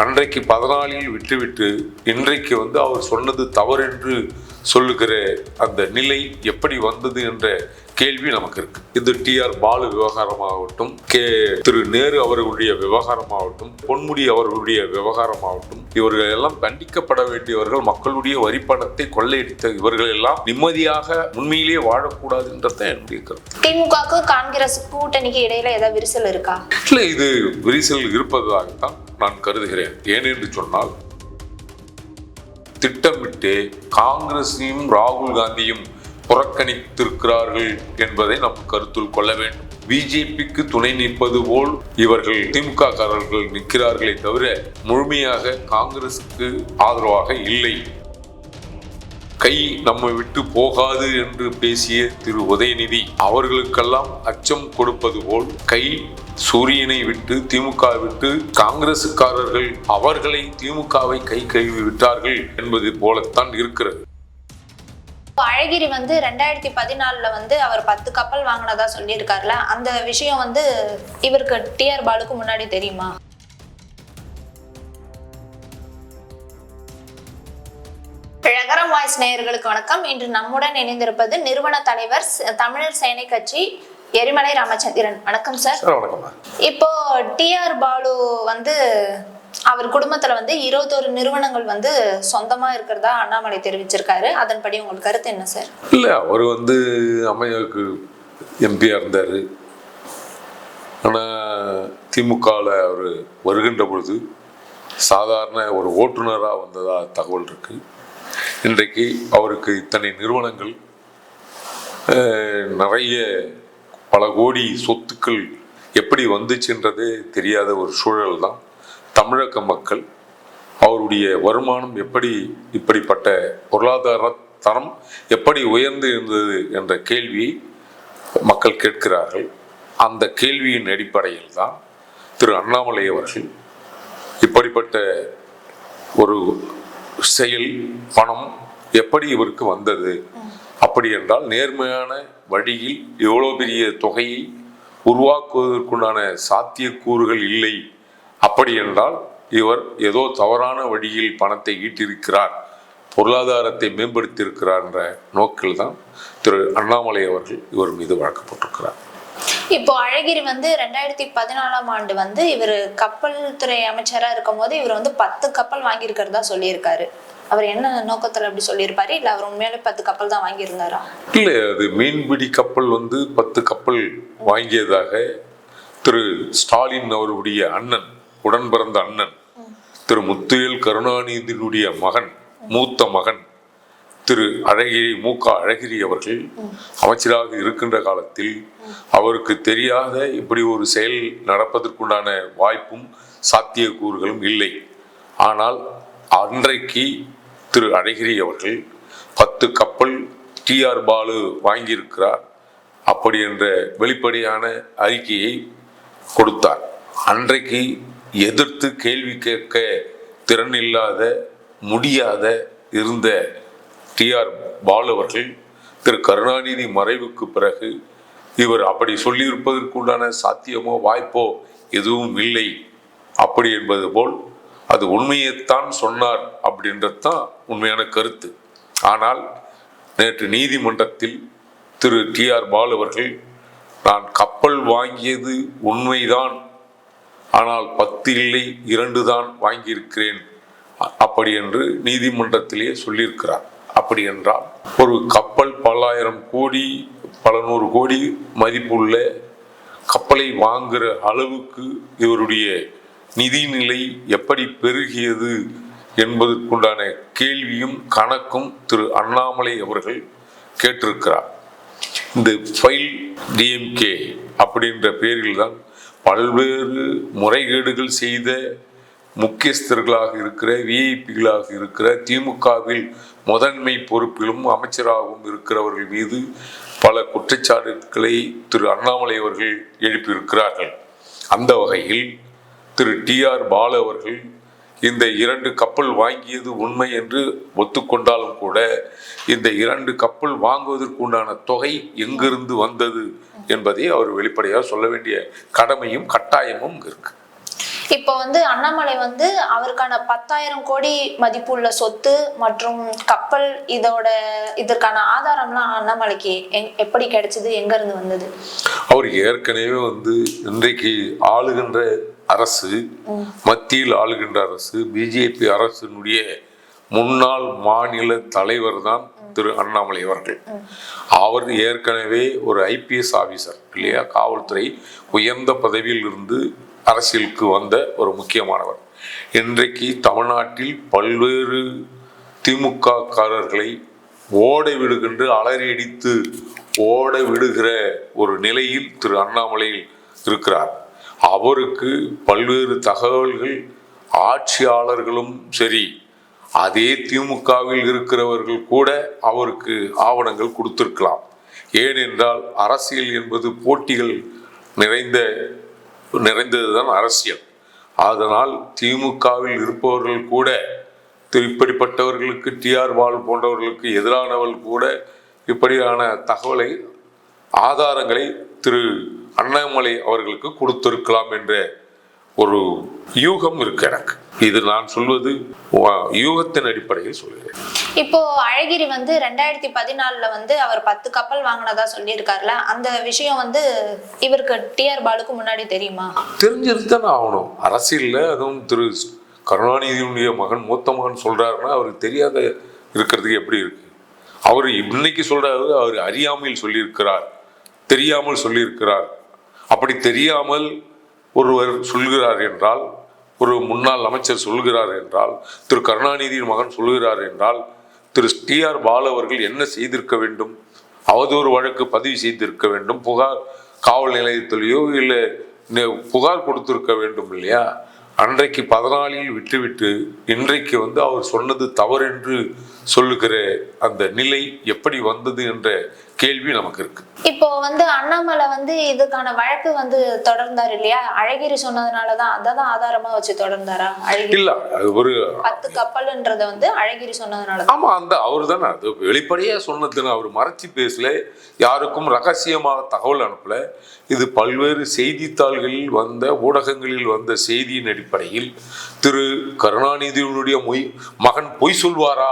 அன்றைக்கு 14 விட்டுவிட்டு இன்றைக்கு அவர் சொன்னது தவறு என்று சொல்லுகிற அந்த நிலை எப்படி வந்தது என்ற கேள்வி நமக்கு இருக்கு. இது டிஆர் பாலு விவகாரமாகட்டும், திரு நேரு அவர்களுடைய விவகாரமாகட்டும், பொன்முடி அவர்களுடைய விவகாரமாகட்டும், இவர்கள் எல்லாம் கண்டிக்கப்பட வேண்டியவர்கள். மக்களுடைய வரிப்பணத்தை கொள்ளையடித்த இவர்கள் எல்லாம் நிம்மதியாக உண்மையிலேயே வாழக்கூடாது என்றதான் என்னுடைய கருத்து. திமுக காங்கிரஸ் கூட்டணிக்கு இடையில ஏதாவது விரிசல் இருக்கா? இல்ல, இது விரிசல் இருப்பதாகத்தான் நான் கருதுகிறேன். ஏனென்று சொன்னால், திட்டமிட்டு காங்கிரஸையும் ராகுல் காந்தியும் புறக்கணித்திருக்கிறார்கள் என்பதை நாம் கருத்தில் கொள்ள வேண்டும். பிஜேபிக்கு துணை நிற்பது போல் இவர்கள் திமுக காரர்கள் நிற்கிறார்களே தவிர முழுமையாக காங்கிரசுக்கு ஆதரவாக இல்லை. கை நம்மை விட்டு போகாது என்று பேசிய திரு உதயநிதி அவர்களுக்கெல்லாம் அச்சம் கொடுப்பது போல் கை சூரியனை விட்டு திமுக விட்டு காங்கிரசுக்காரர்கள் அவர்களை திமுகவை கை கழுவி விட்டார்கள் என்பது போலத்தான் இருக்கிறது. அழகிரி 2014 அவர் 10 கப்பல் வாங்கினதா சொல்லியிருக்காருல, அந்த விஷயம் இவருக்கு டிஆர் பாலுக்கு முன்னாடி தெரியுமா? நகரம் வாய்ஸ் நேயர்களுக்கு வணக்கம். இன்று நம்முடன் இணைந்திருப்பது நிறுவன தலைவர் தமிழர் சேனை கட்சி எரிமலை ராமச்சந்திரன். வணக்கம் சார். இப்போ டிஆர் பாலு அவர் குடும்பத்துல 21 நிறுவனங்கள் சொந்தமா இருக்கிறதா அண்ணாமலை தெரிவிச்சிருக்காரு. அதன்படி உங்களுக்கு கருத்து என்ன சார்? இல்ல, அவர் அம்மையாருக்கு எம்பியா இருந்தாரு. ஆனா திமுகவில் அவர் வருகின்ற பொழுது சாதாரண ஒரு ஓட்டுநராக வந்ததா தகவல் இருக்கு. இன்றைக்கு அவருக்கு இத்தனை நிறுவனங்கள், நிறைய பல கோடி சொத்துக்கள் எப்படி வந்துச்சுன்றதே தெரியாத ஒரு சூழல் தான். தமிழக மக்கள் அவருடைய வருமானம் எப்படி, இப்படிப்பட்ட பொருளாதார தரம் எப்படி உயர்ந்து இருந்தது என்ற கேள்வியை மக்கள் கேட்கிறார்கள். அந்த கேள்வியின் அடிப்படையில் தான் திரு அண்ணாமலை அவர்கள் இப்படிப்பட்ட ஒரு செயல், பணம் எப்படி இவருக்கு வந்தது, அப்படி என்றால் நேர்மையான வழியில் எவ்வளோ பெரிய தொகையை உருவாக்குவதற்குண்டான சாத்தியக்கூறுகள் இல்லை. அப்படி என்றால் இவர் ஏதோ தவறான வழியில் பணத்தை ஈட்டிருக்கிறார், பொருளாதாரத்தை மேம்படுத்தியிருக்கிறார் என்ற நோக்கில் தான் திரு அண்ணாமலை அவர்கள் இவர் மீது வழக்கு போட்டிருக்கிறார். இப்போ அழகிரி 2014 இவர் கப்பல் துறை அமைச்சரா இருக்கும் போது இவர் 10 கப்பல் வாங்கியிருக்கிறதா சொல்லியிருக்காரு. அவர் என்ன நோக்கத்துல அப்படி சொல்லியிருப்பாரு? இல்ல அவர் உண்மையாலே 10 கப்பல் தான் வாங்கியிருந்தாரா? இல்ல, அது மீன்பிடி கப்பல் 10 கப்பல் வாங்கியதாக திரு ஸ்டாலின் அவருடைய அண்ணன், உடன் பிறந்த அண்ணன் திரு முத்துவேல் கருணாநிதியினுடைய மகன், மூத்த மகன் திரு அழகிரி, மூக அழகிரி அவர்கள் அமைச்சராக இருக்கின்ற காலத்தில் அவருக்கு தெரியாத இப்படி ஒரு செயல் நடப்பதற்குண்டான வாய்ப்பும் சாத்தியக்கூறுகளும் இல்லை. ஆனால் அன்றைக்கு திரு அழகிரி அவர்கள் 10 கப்பல் டிஆர் பாலு வாங்கியிருக்கிறார் அப்படி என்ற வெளிப்படையான அறிக்கையை கொடுத்தார். அன்றைக்கு எதிர்த்து கேள்வி கேட்க திறன் இல்லாத, முடியாத இருந்த டிஆர் பாலு அவர்கள் திரு கருணாநிதி மறைவுக்கு பிறகு இவர் அப்படி சொல்லியிருப்பதற்குண்டான சாத்தியமோ வாய்ப்போ எதுவும் இல்லை அப்படி என்பது போல் அது உண்மையைத்தான் சொன்னார் அப்படின்றதுதான் உண்மையான கருத்து. ஆனால் நேற்று நீதிமன்றத்தில் திரு டிஆர் பாலு அவர்கள், நான் கப்பல் வாங்கியது உண்மைதான், ஆனால் 10 இல்லை 2 தான் வாங்கியிருக்கிறேன் அப்படி என்று நீதிமன்றத்திலேயே சொல்லியிருக்கிறார். அப்படி என்றால் ஒரு கப்பல் பல்லாயிரம் கோடி, பல நூறு கோடி மதிப்புள்ள கப்பலை வாங்குகிற அளவுக்கு இவருடைய நிதிநிலை எப்படி பெருகியது என்பதற்குண்டான கேள்வியும் கணக்கும் திரு அண்ணாமலை அவர்கள் கேட்டிருக்கிறார். இந்த ஃபைல் டிஎம்கே அப்படின்ற பேரில் தான் பல்வேறு முறைகேடுகள் செய்த முக்கியஸ்தர்களாக இருக்கிற, விஐபிகளாக இருக்கிற, திமுகவில் முதன்மை பொறுப்பிலும் அமைச்சராகவும் இருக்கிறவர்கள் மீது பல குற்றச்சாட்டுக்களை திரு அண்ணாமலை அவர்கள் எழுப்பியிருக்கிறார்கள். அந்த வகையில் திரு டிஆர் பாலு அவர்கள் இந்த 2 கப்பல் வாங்கியது உண்மை என்று ஒத்துக்கொண்டாலும் கூட இந்த 2 கப்பல் வாங்குவதற்குண்டான தொகை எங்கிருந்து வந்தது என்பதை அவர் வெளிப்படையாக சொல்ல வேண்டிய கடமையும் கட்டாயமும் இருக்கு. இப்போ வந்து அண்ணாமலை வந்து அவருக்கான 10,000 கோடி மதிப்புள்ள சொத்து மற்றும் கப்பல் இதற்கான ஆதாரம்லாம் அண்ணாமலைக்கு எப்படி கிடைச்சது, எங்க இருந்து வந்தது? அவர் ஏற்கனவே வந்து இன்றைக்கு ஆளுகின்ற அரசு, மத்தியில் ஆளுகின்ற அரசு, பிஜேபி அரசினுடைய முன்னாள் மாநில தலைவர் தான் திரு அண்ணாமலை அவர்கள். அவர் ஏற்கனவே ஒரு IPS ஆபீசர் இல்லையா, காவல்துறை உயர்ந்த பதவியில் இருந்து அரசியலுக்கு வந்த ஒரு முக்கியமானவர். இன்றைக்கு தமிழ்நாட்டில் பல்வேறு திமுக காரர்களை ஓட விடுகின்ற, அலறியடித்து ஓட விடுகிற ஒரு நிலையில் திரு அண்ணாமலை இருக்கிறார். அவருக்கு பல்வேறு தகவல்கள் ஆட்சியாளர்களும் சரி, அதே திமுகவில் இருக்கிறவர்கள் கூட அவருக்கு ஆவணங்கள் கொடுத்திருக்கலாம். ஏனென்றால் அரசியல் என்பது போட்டிகள் நிறைந்ததுதான் அரசியல். அதனால் திமுகவில் இருப்பவர்கள் கூட இப்படிப்பட்டவர்களுக்கு, TR பாலு போன்றவர்களுக்கு எதிரானவர்கள் கூட இப்படியான தகவலை, ஆதாரங்களை திரு அண்ணாமலை அவர்களுக்கு கொடுத்திருக்கலாம் என்ற ஒரு யூகம் இருக்கு எனக்கு. இது நான் சொல்வது யூகத்தின் அடிப்படையில் சொல்கிறேன். இப்போ அழகிரி வந்து 2014 வந்து அவர் 10 கப்பல் வாங்கினதா சொல்லியிருக்காருல, அந்த விஷயம் வந்து இவருக்கு TR பாலுக்கு முன்னாடி தெரியுமா? தெரிஞ்சிருந்தானே ஆகணும். அரசியல்ல அதுவும் திரு கருணாநிதியினுடைய மகன், மூத்த மகன் சொல்றாருன்னா அவருக்கு தெரியாத இருக்கிறதுக்கு எப்படி இருக்கு? அவர் இன்னைக்கு சொல்றாரு, அவர் அறியாமையில் சொல்லியிருக்கிறார், தெரியாமல் சொல்லியிருக்கிறார். அப்படி தெரியாமல் ஒருவர் சொல்கிறார் என்றால், ஒரு முன்னாள் அமைச்சர் சொல்கிறார் என்றால், திரு கருணாநிதியின் மகன் சொல்கிறார் என்றால், திரு TR பாலு அவர்கள் என்ன செய்திருக்க வேண்டும்? அவதூறு வழக்கு பதிவு செய்திருக்க வேண்டும், புகார் காவல் நிலையத்திலேயோ இல்லை புகார் கொடுத்திருக்க வேண்டும் இல்லையா? அன்றைக்கு 14 விட்டுவிட்டு இன்றைக்கு வந்து அவர் சொன்னது தவறு என்று சொல்லுகிற அந்த நிலை எப்படி வந்தது என்ற கேள்வி நமக்கு இருக்கு. இப்போ வந்து அண்ணாமலை வந்து இதுக்கான வழக்கு வந்து தொடர்ந்தார் இல்லையா, அழகிரி சொன்னதுனாலதான் அதான் ஆதாரமா வச்சு தொடர்ந்தாரா? இல்ல, அது ஒரு 10 கப்பல்ன்றத வந்து அழகிரி சொன்னதுனால. ஆமா, அந்த அவரு தானே அது வெளிப்படையா சொன்னதுன்னு. அவர் மறைச்சி பேசல, யாருக்கும் ரகசியமாக தகவல் அனுப்பல. இது பல்வேறு செய்தித்தாள்களில் வந்த, ஊடகங்களில் வந்த செய்தியின் அடிப்படையில் திரு கருணாநிதியினுடைய மகன் பொய் சொல்வாரா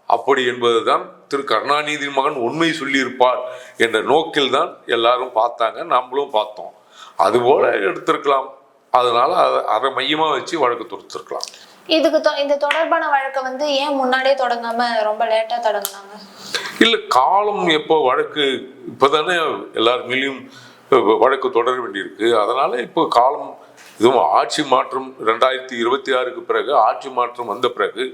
அப்படி என்பதுதான், திரு கருணாநிதி மகன் உண்மை சொல்லியிருப்பார் என்ற நோக்கில் தான் எல்லாரும் பார்த்தாங்க, நம்மளும் பார்த்தோம். அதுபோல எடுத்திருக்கலாம். அதனால அதை மையமா வச்சு வழக்கு தொடுத்திருக்கலாம். இந்த தொடர்பான வழக்கை வந்து ஏன் முன்னாடியே தொடங்காம ரொம்ப லேட்டா தொடங்கினாங்க? இல்ல, காலம் எப்போ வழக்கு இப்பதானே எல்லாருமேலையும் வழக்கு தொடர வேண்டியிருக்கு. அதனால இப்போ காலம், இதுவும் ஆட்சி மாற்றம் 2026க்கு பிறகு ஆட்சி மாற்றம் வந்த பிறகு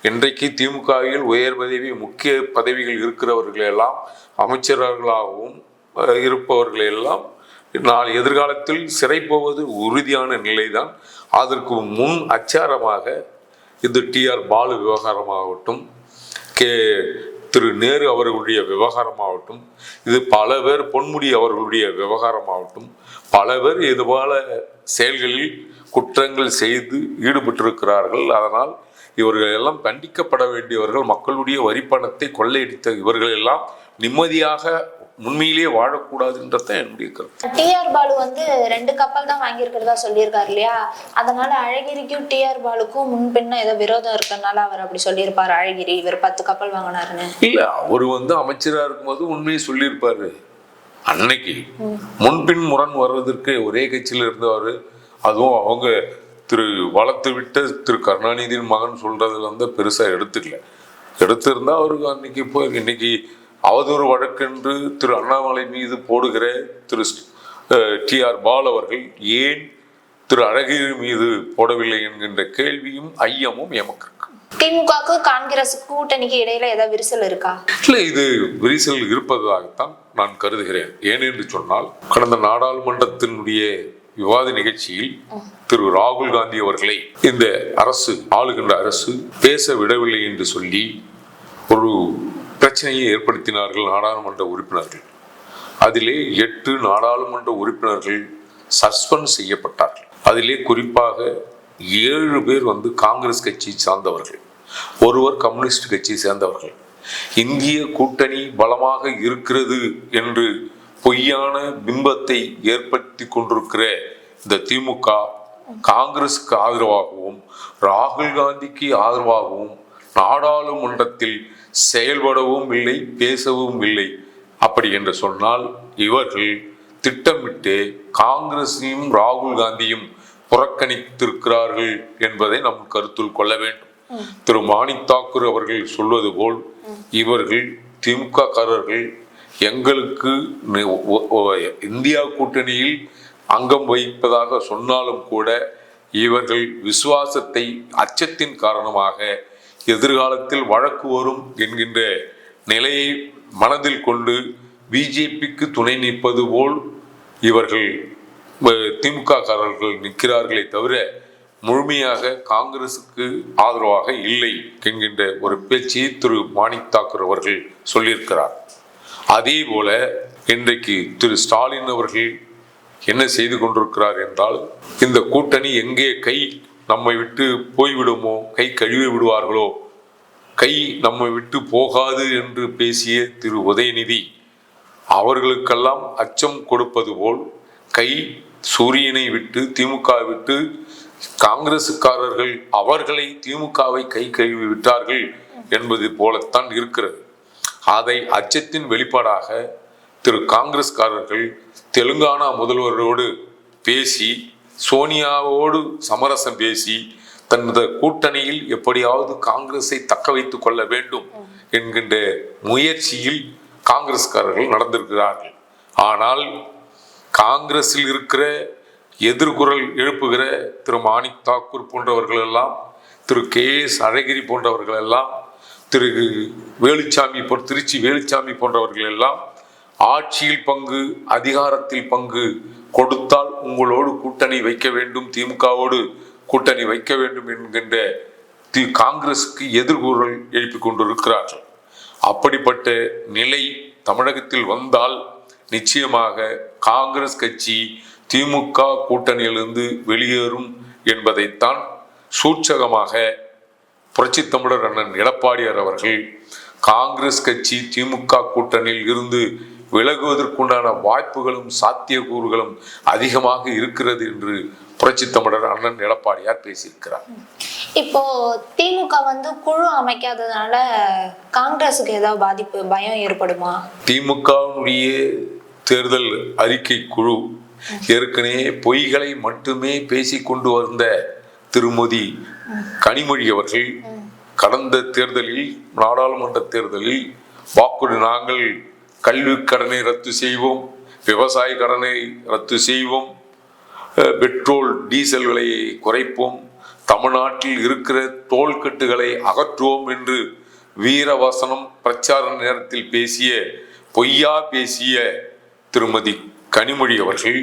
இன்றைக்கு திமுகவில் உயர் பதவி, முக்கிய பதவிகள் இருக்கிறவர்களெல்லாம், அமைச்சர்களாகவும் இருப்பவர்களெல்லாம் நாள் எதிர்காலத்தில் சிறை போவது உறுதியான நிலைதான். அதற்கு முன் அச்சாரமாக இந்த TR பாலு விவகாரமாகட்டும், திரு நேரு அவர்களுடைய விவகாரமாகட்டும், இது பல பேர், பொன்முடி அவர்களுடைய விவகாரமாகட்டும், பல பேர் இதுபோல செயல்களில் குற்றங்கள் செய்து ஈடுபட்டிருக்கிறார்கள். அதனால் இவர்கள் எல்லாம் கண்டிக்கப்பட வேண்டியவர்கள். மக்களுடைய வரிப்பணத்தை கொள்ளையடித்த இவர்கள் எல்லாம் நிம்மதியாக உண்மையிலேயே வாழக்கூடாதுன்றதான் என்னுடைய கருத்து. TR பாலு வந்து 2 கப்பல் தான் வாங்கியிருக்கிறதா சொல்லியிருக்காரு இல்லையா, அதனால அழகிரிக்கும் TR பாலுக்கும் முன்பின்ன ஏதோ விரோதம் இருக்கனால அவர் அப்படி சொல்லியிருப்பாரு, அழகிரி இவர் 10 கப்பல் வாங்கினாருன்னு. இல்ல, அவரு வந்து அமைச்சரா இருக்கும்போது உண்மையை சொல்லியிருப்பாரு. அன்னைக்கு முன்பின் முரண் வர்றதற்கு ஒரே கட்சியில இருந்தவர், அதுவும் அவங்க வளர்த்து விட்ட திரு கருணாநிதியின் மகன் சொல்றதுல வந்து பெருசா எடுத்திருந்தா அவருக்கு அன்னைக்கு போய், இன்னைக்கு அவதூறு வழக்கென்று திரு அண்ணாமலை மீது போடுகிற திரு TR பாலு அவர்கள் ஏன் திரு அழகிரி மீது போடவில்லை என்கின்ற கேள்வியும் ஐயமும் எமக்கு இருக்கு. திமுக காங்கிரஸ் கூட்டணிக்கு இடையில ஏதாவது விரிசல் இருக்கா? இல்ல, இது விரிசல் இருப்பதாகத்தான் நான் கருதுகிறேன். ஏனென்று சொன்னால், கடந்த நாடாளுமன்றத்தினுடைய விவாத நிகழ்ச்சியில் திரு ராகுல் காந்தி அவர்களை இந்த அரசு, ஆளுகின்ற அரசு பேச விடவில்லை என்று சொல்லி ஒரு பிரச்சனையை ஏற்படுத்தினார்கள் நாடாளுமன்ற உறுப்பினர்கள். அதிலே 8 நாடாளுமன்ற உறுப்பினர்கள் சஸ்பெண்ட் செய்யப்பட்டார்கள். அதிலே குறிப்பாக 7 பேர் வந்து காங்கிரஸ் கட்சி சார்ந்தவர்கள், ஒருவர் கம்யூனிஸ்ட் கட்சியை சேர்ந்தவர்கள். இந்திய கூட்டணி பலமாக இருக்கிறது என்று பொய்யான பிம்பத்தை ஏற்படுத்தி கொண்டிருக்கிற இந்த திமுக காங்கிரசுக்கு ஆதரவாகவும் ராகுல் காந்திக்கு ஆதரவாகவும் நாடாளுமன்றத்தில் செயல்படவும் இல்லை, பேசவும் இல்லை. அப்படி என்று சொன்னால் இவர்கள் திட்டமிட்டு காங்கிரஸையும் ராகுல் காந்தியும் புறக்கணித்திருக்கிறார்கள் என்பதை நம் கருத்தில் கொள்ள வேண்டும். திரு மாணிக் தாக்கூர் அவர்கள் சொல்வது போல் இவர்கள் திமுக காரர்கள் எங்களுக்கு இந்தியா கூட்டணியில் அங்கம் வகிப்பதாக சொன்னாலும் கூட இவர்கள் விசுவாசத்தை அச்சத்தின் காரணமாக எதிர்காலத்தில் வழக்கு வரும் என்கின்ற நிலையை மனதில் கொண்டு பிஜேபிக்கு துணை நிற்பது போல் இவர்கள் திமுக காரர்கள் நிற்கிறார்களே தவிர முழுமையாக காங்கிரசுக்கு ஆதரவாக இல்லை என்கின்ற ஒரு பேச்சை திரு மாணிக் தாக்கூர் அவர்கள் சொல்லியிருக்கிறார். அதே போல இன்றைக்கு திரு ஸ்டாலின் அவர்கள் என்ன செய்து கொண்டிருக்கிறார் என்றால், இந்த கூட்டணி எங்கே கை நம்மை விட்டு போய்விடுமோ, கை கழுவி விடுவார்களோ, கை நம்மை விட்டு போகாது என்று பேசிய திரு உதயநிதி அவர்களுக்கெல்லாம் அச்சம் கொடுப்பது போல் கை சூரியனை விட்டு திமுக விட்டு காங்கிரசுக்காரர்கள் அவர்களை திமுகவை கை கழுவி விட்டார்கள் என்பது போலத்தான் இருக்கிறது. அதை அச்சத்தின் வெளிப்பாடாக திரு காங்கிரஸ்காரர்கள் தெலுங்கானா முதல்வரோடு பேசி சோனியாவோடு சமரசம் பேசி தனது கூட்டணியில் எப்படியாவது காங்கிரஸை தக்க வைத்துக் கொள்ள வேண்டும் என்கின்ற முயற்சியில் காங்கிரஸ்காரர்கள் நடந்திருக்கிறார்கள். ஆனால் காங்கிரஸில் இருக்கிற எதிர்குரல் எழுப்புகிற திரு மாணிக் தாக்கூர் போன்றவர்கள் எல்லாம், திரு KS அழகிரி போன்றவர்கள் எல்லாம், திரு வேலுச்சாமி திருச்சி வேலுச்சாமி போன்றவர்கள் எல்லாம் ஆட்சியில் பங்கு அதிகாரத்தில் பங்கு கொடுத்தால் உங்களோடு கூட்டணி வைக்க வேண்டும், திமுகவோடு கூட்டணி வைக்க வேண்டும் என்கின்ற காங்கிரசுக்கு எதிர்குரல் எழுப்பிக் கொண்டிருக்கிறார்கள். அப்படிப்பட்ட நிலை தமிழகத்தில் வந்தால் நிச்சயமாக காங்கிரஸ் கட்சி திமுக கூட்டணியிலிருந்து வெளியேறும் என்பதைத்தான் சூட்சகமாக புரட்சி தமிழர் அண்ணன் எடப்பாடியார் அவர்கள் காங்கிரஸ் கட்சி திமுக கூட்டணியில் இருந்து விலகுவதற்குண்டான வாய்ப்புகளும் சாத்தியக்கூறுகளும் அதிகமாக இருக்கிறது என்று புரட்சி தமிழர் அண்ணன் எடப்பாடியார் பேசியிருக்கிறார். இப்போ திமுக குழு அமைக்காததுனால காங்கிரசுக்கு ஏதாவது பாதிப்பு பயம் ஏற்படுமா? திமுகவுடைய தேர்தல் அறிக்கை குழு ஏற்கனவே பொய்களை மட்டுமே பேசிக் கொண்டு வந்த திருமதி கனிமொழி அவர்கள் கடந்த தேர்தலில் நாடாளுமன்ற தேர்தலில் வாக்குறுதி நாங்கள் கல்வி கடனை ரத்து செய்வோம், விவசாய கடனை ரத்து செய்வோம், பெட்ரோல் டீசல் விலையை குறைப்போம், தமிழ்நாட்டில் இருக்கிற தோள்கட்டுகளை அகற்றுவோம் என்று வீரவசனம் பிரச்சார நேரத்தில் பொய்யா பேசிய திருமதி கனிமொழி அவர்கள்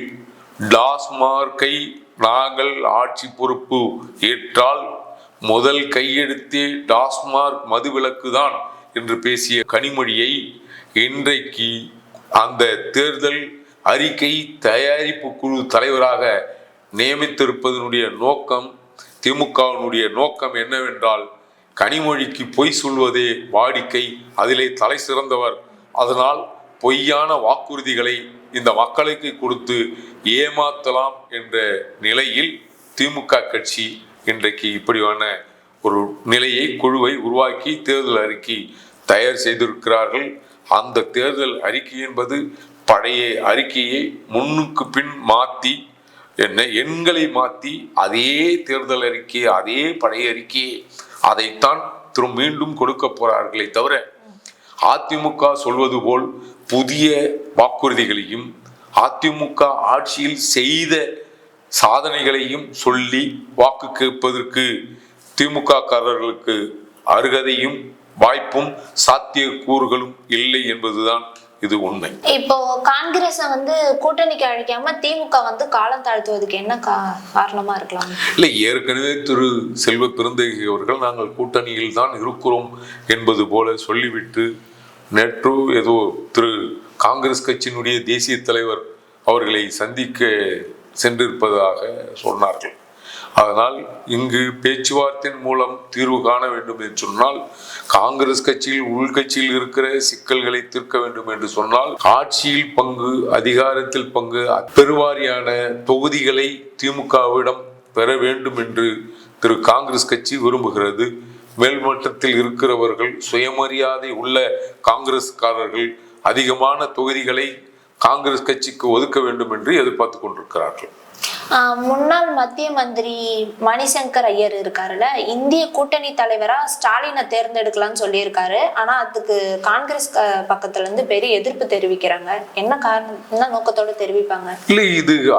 டாஸ்மார்க்கை நாங்கள் ஆட்சி பொறுப்பு ஏற்றால் முதல் கையெழுத்தே டாஸ்மார்க் மதுவிலக்கு தான் என்று பேசிய கனிமொழியை இன்றைக்கு அந்த தேர்தல் அறிக்கை தயாரிப்பு குழு தலைவராக நியமித்திருப்பதனுடைய நோக்கம், திமுகவினுடைய நோக்கம் என்னவென்றால் கனிமொழிக்கு பொய் சொல்வதே வாடிக்கை, அதிலே தலை சிறந்தவர், அதனால் பொய்யான வாக்குறுதிகளை இந்த மக்களுக்கு கொடுத்து ஏமாற்றலாம் என்ற நிலையில் திமுக கட்சி இன்றைக்கு இப்படியான ஒரு நிலையை குழுவை உருவாக்கி தேர்தல் அறிக்கை தயார் செய்திருக்கிறார்கள். அந்த தேர்தல் அறிக்கை என்பது பழைய அறிக்கையை முன்னுக்கு பின் மாற்றி எண்களை மாற்றி அதே தேர்தல் அறிக்கையை அதே பழைய அறிக்கையை அதைத்தான் மீண்டும் கொடுக்க போறார்களே தவிர அதிமுக சொல்வது போல் புதிய வாக்குறுதிகளையும் அதிமுக ஆட்சியில் செய்த சாதனைகளையும் சொல்லி வாக்கு கேட்பதற்கு திமுக காரர்களுக்கு அருகதையும் வாய்ப்பும் சாத்திய கூறுகளும் இல்லை என்பதுதான் இது உண்மை. இப்போ காங்கிரஸ் கூட்டணிக்கு அழைக்காம திமுக காலம் தாழ்த்துவதற்கு என்ன காரணமா இருக்கலாம்? இல்லை, ஏற்கனவே திரு செல்வ பெருந்தகை அவர்கள் நாங்கள் கூட்டணியில் தான் இருக்கிறோம் என்பது போல சொல்லிவிட்டு நேற்று ஏதோ திரு காங்கிரஸ் கட்சியினுடைய தேசிய தலைவர் அவர்களை சந்திக்க சென்றிருப்பதாக சொன்னார்கள். அதனால் இங்கு பேச்சுவார்த்தையின் மூலம் தீர்வு காண வேண்டும் என்று சொன்னால், காங்கிரஸ் கட்சியில் உள்கட்சியில் இருக்கிற சிக்கல்களை தீர்க்க வேண்டும் என்று சொன்னால், ஆட்சியில் பங்கு அதிகாரத்தில் பங்கு பெருவாரியான தொகுதிகளை திமுகவிடம் பெற வேண்டும் என்று காங்கிரஸ் கட்சி விரும்புகிறது. மேல்மட்டத்தில் இருக்கிறவர்கள், சுயமரியாதை உள்ள காங்கிரஸ்காரர்கள் அதிகமான தொகுதிகளை காங்கிரஸ் கட்சிக்கு ஒதுக்க வேண்டும் என்று எதிர்பார்த்து கொண்டிருக்கிறார்கள். முன்னாள் மத்திய மந்திரி மணிசங்கர் ஐயர் இருக்காருல்ல, இந்திய கூட்டணி தலைவரா ஸ்டாலினை தேர்ந்தெடுக்கலாம்னு சொல்லியிருக்காரு. ஆனா அதுக்கு காங்கிரஸ் பக்கத்துல இருந்து பெரிய எதிர்ப்பு தெரிவிக்கிறாங்க. என்ன காரணம், என்ன நோக்கத்தோட தெரிவிப்பாங்க? இல்லை,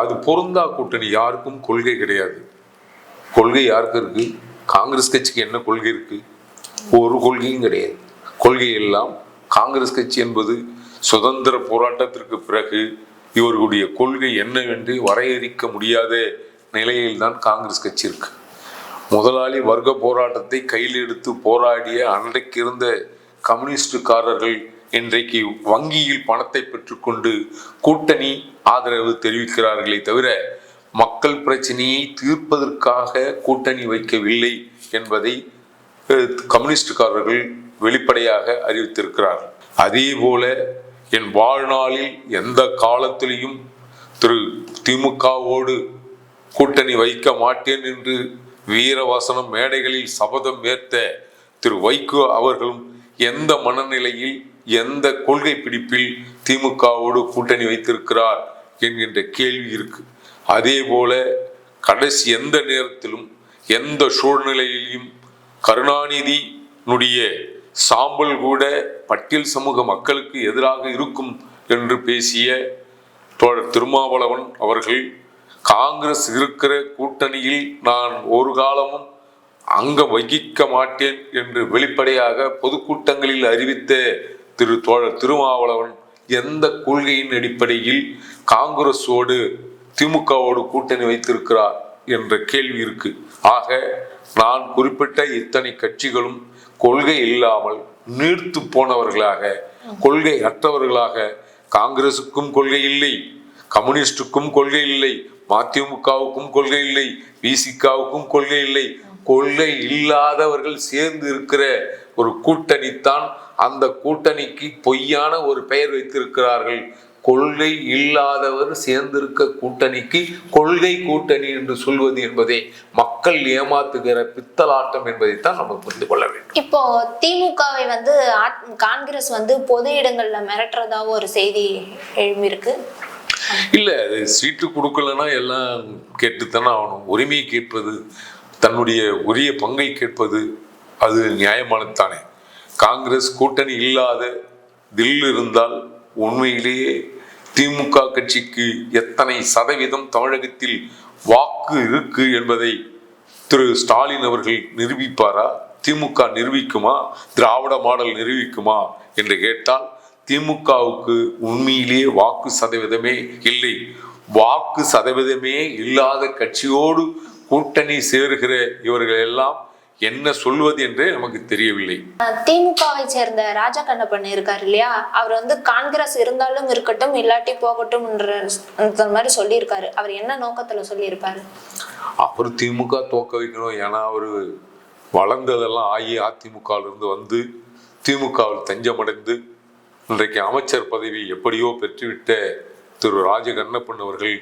அது பொருந்தா கூட்டணி. யாருக்கும் கொள்கை கிடையாது. கொள்கை யாருக்கு இருக்கு? காங்கிரஸ் கட்சிக்கு என்ன கொள்கை இருக்கு? ஒரு கொள்கையும் கிடையாது. கொள்கை எல்லாம் காங்கிரஸ் கட்சி என்பது சுதந்திர போராட்டத்திற்கு பிறகு இவர்களுடைய கொள்கை என்னவென்று வரையறுக்க முடியாத நிலையில்தான் காங்கிரஸ் கட்சி இருக்கு. முதலாளி வர்க்க போராட்டத்தை கையில் எடுத்து போராடிய அன்றைக்கு இருந்த கம்யூனிஸ்டுக்காரர்கள் இன்றைக்கு வங்கியில் பணத்தை பெற்றுக்கொண்டு கூட்டணி ஆதரவு தெரிவிக்கிறார்களே தவிர மக்கள் பிரச்சனையை தீர்ப்பதற்காக கூட்டணி வைக்கவில்லை என்பதை கம்யூனிஸ்டுக்காரர்கள் வெளிப்படையாக அறிவித்திருக்கிறார்கள். அதே போல என் வாழ்நாளில் எந்த காலத்திலையும் திமுகவோடு கூட்டணி வைக்க மாட்டேன் என்று வீரவசனம் மேடைகளில் சபதம் ஏற்ற வைகோ அவர்களும் எந்த மனநிலையில், எந்த கொள்கை பிடிப்பில் திமுகவோடு கூட்டணி வைத்திருக்கிறார் என்கின்ற கேள்வி இருக்கு. அதே போல கடைசி எந்த நேரத்திலும் எந்த சூழ்நிலையிலும் கருணாநிதியினுடைய சாம்பல் கூட பட்டியல் சமூக மக்களுக்கு எதிராக இருக்கும் என்று பேசிய தோழர் திருமாவளவன் அவர்கள் காங்கிரஸ் இருக்கிற கூட்டணியில் நான் ஒரு காலமும் அங்கம் வகிக்க மாட்டேன் என்று வெளிப்படையாக பொதுக்கூட்டங்களில் அறிவித்த தோழர் திருமாவளவன் எந்த கொள்கையின் அடிப்படையில் காங்கிரஸோடு திமுகவோடு கூட்டணி வைத்திருக்கிறார் என்ற கேள்வி இருக்கு. ஆக நான் குறிப்பிட்ட இத்தனை கட்சிகளும் கொள்கை இல்லாமல் நீர்த்து போனவர்களாக, கொள்கை அற்றவர்களாக, காங்கிரசுக்கும் கொள்கை இல்லை, கம்யூனிஸ்டுக்கும் கொள்கை இல்லை, மதிமுகவுக்கும் கொள்கை இல்லை, விசிகாவுக்கும் கொள்கை இல்லை, கொள்கை இல்லாதவர்கள் சேர்ந்து இருக்கிற ஒரு கூட்டணித்தான். அந்த கூட்டணிக்கு பொய்யான ஒரு பெயர் வைத்திருக்கிறார்கள். கொள்கை இல்லாதவர் சேர்ந்திருக்க கூட்டணிக்கு கொள்கை கூட்டணி என்று சொல்வது என்பதை மக்கள் ஏமாத்துகிற பித்தலாட்டம் என்பதைத்தான் நம்ம புரிந்து கொள்ள வேண்டும். இப்போ திமுகவை காங்கிரஸ் பொது இடங்கள்ல மிரட்டுறதாவும் ஒரு செய்தி எழுப்பியிருக்கு. இல்ல, அது சீட்டு கொடுக்கலன்னா எல்லாம் கேட்டுத்தானே ஆகணும். உரிமையை கேட்பது, தன்னுடைய உரிய பங்கை கேட்பது அது நியாயமானதானே. காங்கிரஸ் கூட்டணி இல்லாத தில் இருந்தால் உண்மையிலேயே திமுக கட்சிக்கு எத்தனை சதவீதம் தமிழகத்தில் வாக்கு இருக்கு என்பதை ஸ்டாலின் அவர்கள் நிரூபிப்பாரா? திமுக நிரூபிக்குமா? திராவிட மாடல் நிரூபிக்குமா என்று கேட்டால் திமுகவுக்கு உண்மையிலேயே வாக்கு சதவீதமே இல்லை. வாக்கு சதவீதமே இல்லாத கட்சியோடு கூட்டணி சேருகிற இவர்கள் எல்லாம் என்ன சொல்வது என்றே நமக்கு தெரியவில்லை. திமுகவை சேர்ந்த ராஜா கண்ணப்பன் இருக்காரு இல்லையா, அவர் காங்கிரஸ் இருந்தாலும் இருக்கட்டும் இல்லாட்டி போகட்டும் மாதிரி சொல்லியிருக்காரு. அவர் என்ன நோக்கத்துல சொல்லியிருப்பாரு? அவர் திமுக தோக்க வைக்கணும். ஏன்னா அவரு வளர்ந்ததெல்லாம் அதிமுகவில் இருந்து திமுகவில் தஞ்சமடைந்து இன்றைக்கு அமைச்சர் பதவி எப்படியோ பெற்றுவிட்ட ராஜ கண்ணப்பன் அவர்கள்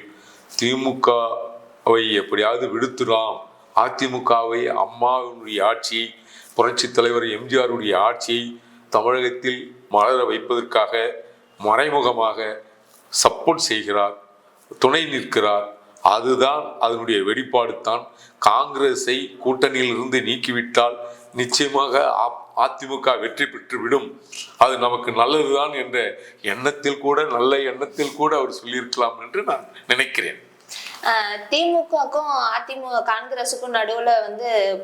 திமுகவை எப்படியாவது விடுத்துலாம், அதிமுகவை, அம்மாவினுடைய ஆட்சியை, புரட்சி தலைவர் எம்ஜிஆருடைய ஆட்சியை தமிழகத்தில் மலர வைப்பதற்காக மறைமுகமாக சப்போர்ட் செய்கிறார், துணை நிற்கிறார். அதுதான் அதனுடைய வெளிப்பாடு தான். காங்கிரஸை கூட்டணியிலிருந்து நீக்கிவிட்டால் நிச்சயமாக அதிமுக வெற்றி பெற்று விடும், அது நமக்கு நல்லதுதான் என்ற எண்ணத்தில் கூட, நல்ல எண்ணத்தில் கூட அவர் சொல்லியிருக்கலாம் என்று நான் நினைக்கிறேன். திமுகக்கும் அதிமுக காங்கிரஸுக்கும் நடுவுல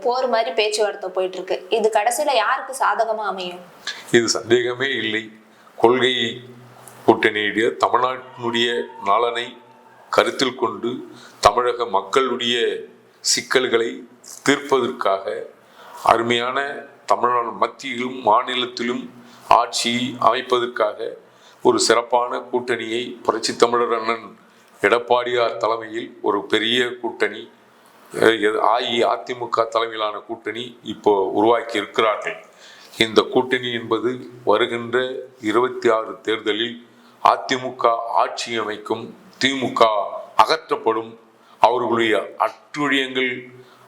போர் மாதிரி பேச்சுவார்த்தை போயிட்டு இருக்கு. இது கடைசியில யாருக்கு சாதகமா அமையும்? இது சந்தேகமே இல்லை. கொள்கை கூட்டணியுடைய தமிழ்நாட்டினுடைய நலனை கருத்தில் கொண்டு தமிழக மக்களுடைய சிக்கல்களை தீர்ப்பதற்காக அருமையான தமிழ்நாடு மத்தியிலும் மாநிலத்திலும் ஆட்சி அமைப்பதற்காக ஒரு சிறப்பான கூட்டணியை புரட்சி தமிழர் அண்ணன் எடப்பாடியார் தலைமையில் ஒரு பெரிய கூட்டணி, அஇஅதிமுக தலைமையிலான கூட்டணி இப்போ உருவாக்கி இருக்கிறார்கள். இந்த கூட்டணி என்பது வருகின்ற 26 தேர்தலில் அதிமுக ஆட்சி அமைக்கும், திமுக அகற்றப்படும், அவர்களுடைய அட்டுழியங்கள்,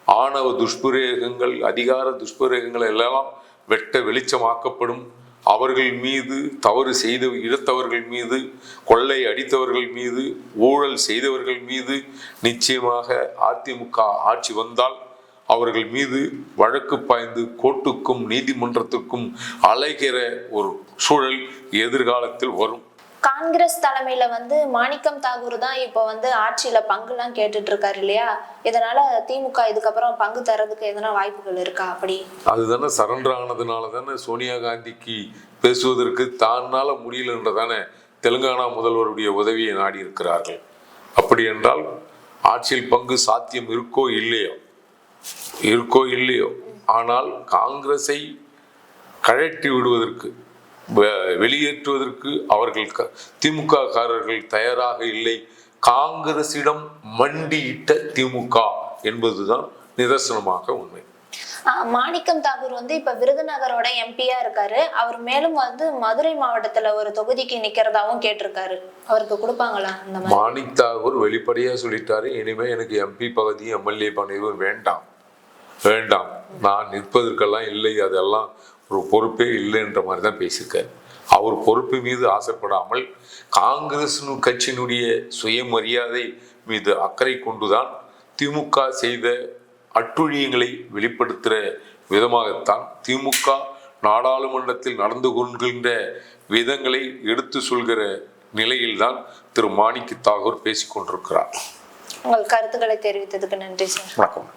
ஆணவ துஷ்பிரயோகங்கள், அதிகார துஷ்பிரயோகங்கள் எல்லாம் வெட்ட வெளிச்சமாக்கப்படும். அவர்கள் மீது, தவறு செய்த இழுத்தவர்கள் மீது, கொள்ளை அடித்தவர்கள் மீது, ஊழல் செய்தவர்கள் மீது நிச்சயமாக அதிமுக ஆட்சி வந்தால் அவர்கள் மீது வழக்கு பாய்ந்து கோர்ட்டுக்கும் நீதிமன்றத்துக்கும் அலைகிற ஒரு சூழல் எதிர்காலத்தில் வரும். காங்கிரஸ் தலைமையில மாணிக்கம் தாகூர் தான் இப்போ ஆட்சியில பங்குலாம் கேட்டுட்டு இருக்காரு இல்லையா? இதனால திமுக இதுக்கப்புறம் பங்கு தரதுக்கு எதனா வாய்ப்புகள் இருக்கா? அப்படி அதுதானே சரண்டர் ஆனதுனால தானே சோனியா காந்திக்கு பேசுவதற்கு தானால முடியலன்றதானே தெலுங்கானா முதல்வருடைய உதவியை நாடி இருக்கிறார்கள். அப்படி என்றால் ஆட்சியில் பங்கு சாத்தியம் இருக்கோ இல்லையோ, ஆனால் காங்கிரஸை கழற்றி விடுவதற்கு, வெளியேற்றுவதற்கு அவர்கள் திமுக காரர்கள் தயாராக இல்லை. காங்கிரசிடம் மண்டியிட்ட திமுக என்பதுதான் நிதர்சனமாக உண்மை. மாணிக்கம் தாகூர் இப்ப விருதுநகரோட எம்பியா இருக்காரு. அவர் மேலும் மதுரை மாவட்டத்துல ஒரு தொகுதிக்கு நிக்கிறதாவும் கேட்டிருக்காரு. அவருக்கு கொடுப்பாங்களா? மாணிக் தாகூர் வெளிப்படையா சொல்லிட்டாரு, இனிமே எனக்கு எம்பி பகுதி, எம்எல்ஏ பதவி வேண்டாம், நான் நிற்பதற்கெல்லாம் இல்லை, அதெல்லாம் ஒரு பொறுப்பே இல்லைன்ற மாதிரி தான் பேசியிருக்காரு. அவர் பொறுப்பு மீது ஆசைப்படாமல் காங்கிரஸ் கட்சியினுடைய சுயமரியாதை மீது அக்கறை கொண்டுதான் திமுக செய்த அட்டுழியங்களை வெளிப்படுத்துகிற விதமாகத்தான் திமுக நாடாளுமன்றத்தில் நடந்து கொள்கின்ற விதங்களை எடுத்து சொல்கிற நிலையில்தான் திரு மாணிக் தாகூர் பேசிக் கொண்டிருக்கிறார். உங்கள் கருத்துக்களை தெரிவித்ததுக்கு நன்றி சார். வணக்கம்.